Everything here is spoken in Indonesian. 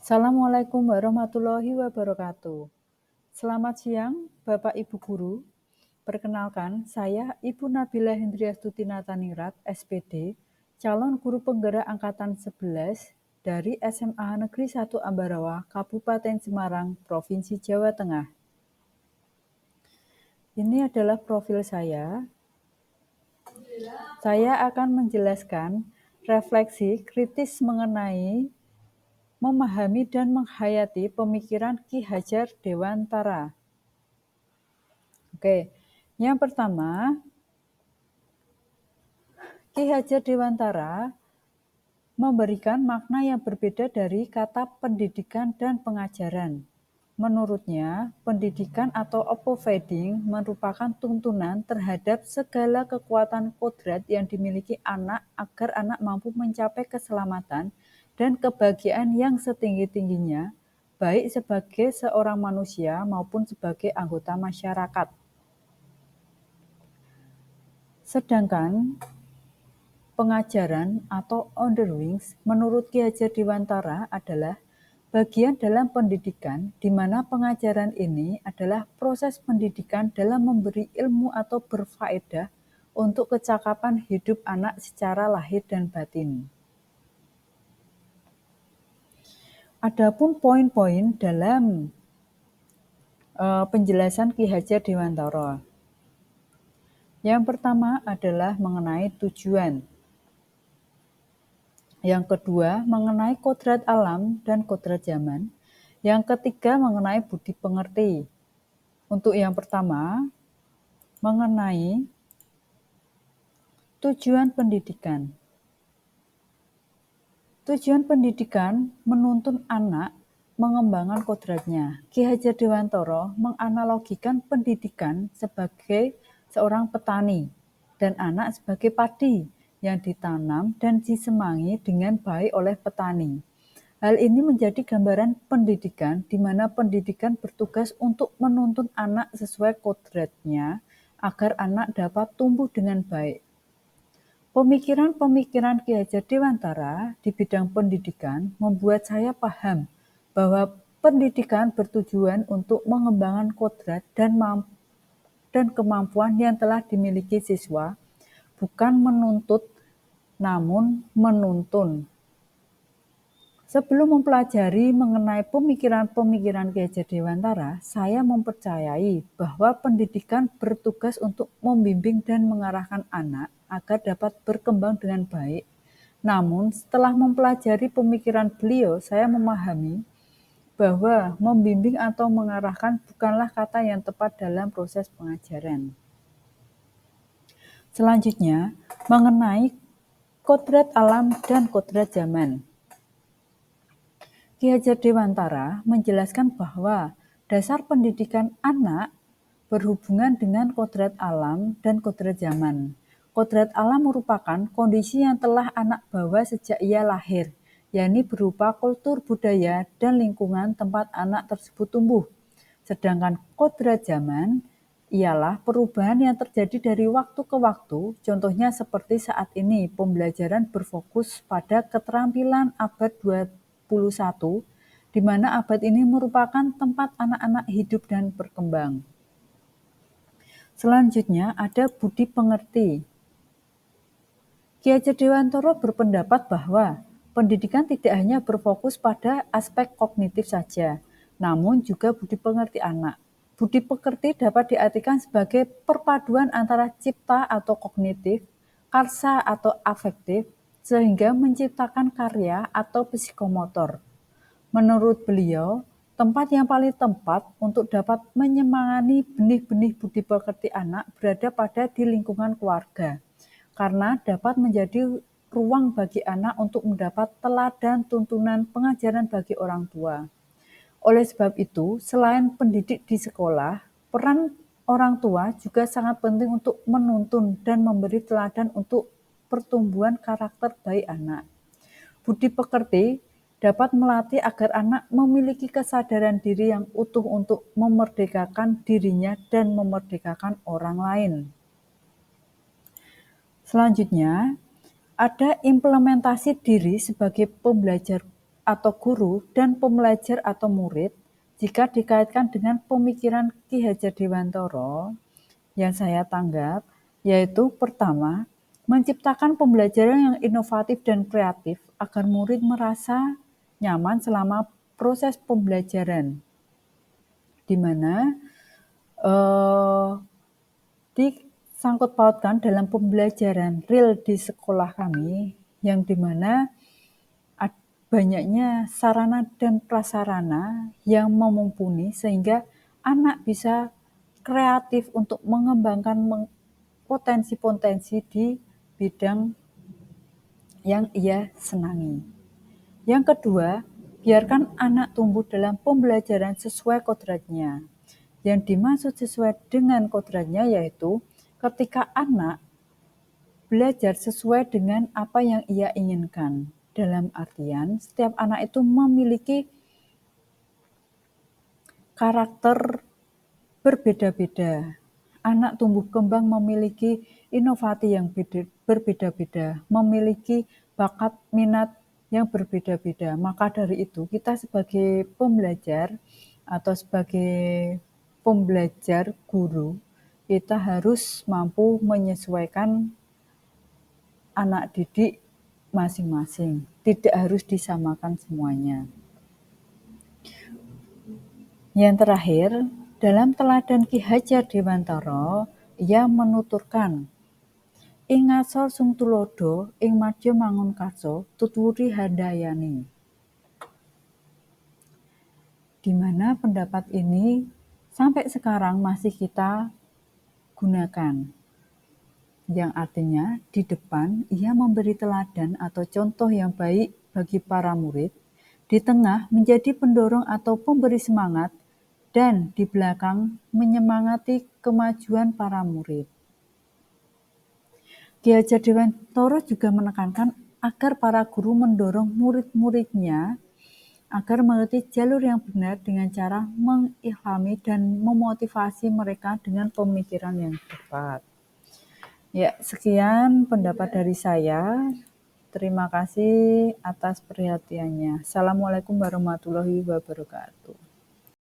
Assalamualaikum warahmatullahi wabarakatuh. Selamat siang, Bapak Ibu Guru. Perkenalkan, saya Ibu Nabila Hendriastuti Nataningrat, SPD, calon guru penggerak angkatan 11 dari SMA Negeri 1 Ambarawa, Kabupaten Semarang, Provinsi Jawa Tengah. Ini adalah profil saya. Saya akan menjelaskan refleksi kritis mengenai memahami dan menghayati pemikiran Ki Hajar Dewantara. Oke, yang pertama, Ki Hajar Dewantara memberikan makna yang berbeda dari kata pendidikan dan pengajaran. Menurutnya, pendidikan atau apofeeding merupakan tuntunan terhadap segala kekuatan kodrat yang dimiliki anak agar anak mampu mencapai keselamatan dan kebahagiaan yang setinggi-tingginya, baik sebagai seorang manusia maupun sebagai anggota masyarakat. Sedangkan pengajaran atau underwings menurut Ki Hajar Dewantara adalah bagian dalam pendidikan di mana pengajaran ini adalah proses pendidikan dalam memberi ilmu atau berfaedah untuk kecakapan hidup anak secara lahir dan batin. Adapun poin-poin dalam penjelasan Ki Hajar Dewantara. Yang pertama adalah mengenai tujuan. Yang kedua, mengenai kodrat alam dan kodrat zaman. Yang ketiga, mengenai budi pengerti. Untuk yang pertama, mengenai tujuan pendidikan. Tujuan pendidikan menuntun anak mengembangkan kodratnya. Ki Hajar Dewantara menganalogikan pendidikan sebagai seorang petani dan anak sebagai padi yang ditanam dan disemangi dengan baik oleh petani. Hal ini menjadi gambaran pendidikan di mana pendidikan bertugas untuk menuntun anak sesuai kodratnya agar anak dapat tumbuh dengan baik. Pemikiran-pemikiran Ki Hajar Dewantara di bidang pendidikan membuat saya paham bahwa pendidikan bertujuan untuk mengembangkan kodrat dan kemampuan yang telah dimiliki siswa, bukan menuntut namun menuntun. Sebelum mempelajari mengenai pemikiran-pemikiran Ki Hajar Dewantara, saya mempercayai bahwa pendidikan bertugas untuk membimbing dan mengarahkan anak agar dapat berkembang dengan baik. Namun, setelah mempelajari pemikiran beliau, saya memahami bahwa membimbing atau mengarahkan bukanlah kata yang tepat dalam proses pengajaran. Selanjutnya, mengenai kodrat alam dan kodrat zaman. Ki Hajar Dewantara menjelaskan bahwa dasar pendidikan anak berhubungan dengan kodrat alam dan kodrat zaman. Kodrat alam merupakan kondisi yang telah anak bawa sejak ia lahir, yakni berupa kultur, budaya, dan lingkungan tempat anak tersebut tumbuh. Sedangkan kodrat zaman ialah perubahan yang terjadi dari waktu ke waktu, contohnya seperti saat ini pembelajaran berfokus pada keterampilan abad 21, di mana abad ini merupakan tempat anak-anak hidup dan berkembang. Selanjutnya ada budi pengerti. Ki Hajar Dewantara berpendapat bahwa pendidikan tidak hanya berfokus pada aspek kognitif saja, namun juga budi pengerti anak. Budi pekerti dapat diartikan sebagai perpaduan antara cipta atau kognitif, karsa atau afektif, sehingga menciptakan karya atau psikomotor. Menurut beliau, tempat yang paling tepat untuk dapat menyemangani benih-benih budi pekerti anak berada pada di lingkungan keluarga, karena dapat menjadi ruang bagi anak untuk mendapat teladan tuntunan pengajaran bagi orang tua. Oleh sebab itu, selain pendidik di sekolah, peran orang tua juga sangat penting untuk menuntun dan memberi teladan untuk pertumbuhan karakter baik anak. Budi pekerti dapat melatih agar anak memiliki kesadaran diri yang utuh untuk memerdekakan dirinya dan memerdekakan orang lain. Selanjutnya, ada implementasi diri sebagai pembelajar atau guru dan pembelajar atau murid jika dikaitkan dengan pemikiran Ki Hajar Dewantara yang saya tanggap, yaitu pertama, menciptakan pembelajaran yang inovatif dan kreatif agar murid merasa nyaman selama proses pembelajaran, di mana disangkut pautkan dalam pembelajaran real di sekolah kami, yang dimana banyaknya sarana dan prasarana yang mumpuni sehingga anak bisa kreatif untuk mengembangkan potensi-potensi di bidang yang ia senangi. Yang kedua, biarkan anak tumbuh dalam pembelajaran sesuai kodratnya. Yang dimaksud sesuai dengan kodratnya yaitu ketika anak belajar sesuai dengan apa yang ia inginkan. Dalam artian, setiap anak itu memiliki karakter berbeda-beda. Anak tumbuh kembang memiliki inovasi yang berbeda-beda, memiliki bakat minat yang berbeda-beda. Maka dari itu, kita sebagai pembelajar atau sebagai pembelajar guru, kita harus mampu menyesuaikan anak didik masing-masing. Tidak harus disamakan semuanya. Yang terakhir, dalam teladan Ki Hajar Dewantara, ia menuturkan, ing ngasor sung tulodo, ing madya mangun karso, tutwuri handayani. Di mana pendapat ini sampai sekarang masih kita gunakan. Yang artinya di depan ia memberi teladan atau contoh yang baik bagi para murid, di tengah menjadi pendorong atau pemberi semangat, dan di belakang menyemangati kemajuan para murid. Ki Hajar Dewantara juga menekankan agar para guru mendorong murid-muridnya agar mengerti jalur yang benar dengan cara mengilhami dan memotivasi mereka dengan pemikiran yang tepat. Ya, sekian pendapat dari saya. Terima kasih atas perhatiannya. Assalamualaikum warahmatullahi wabarakatuh.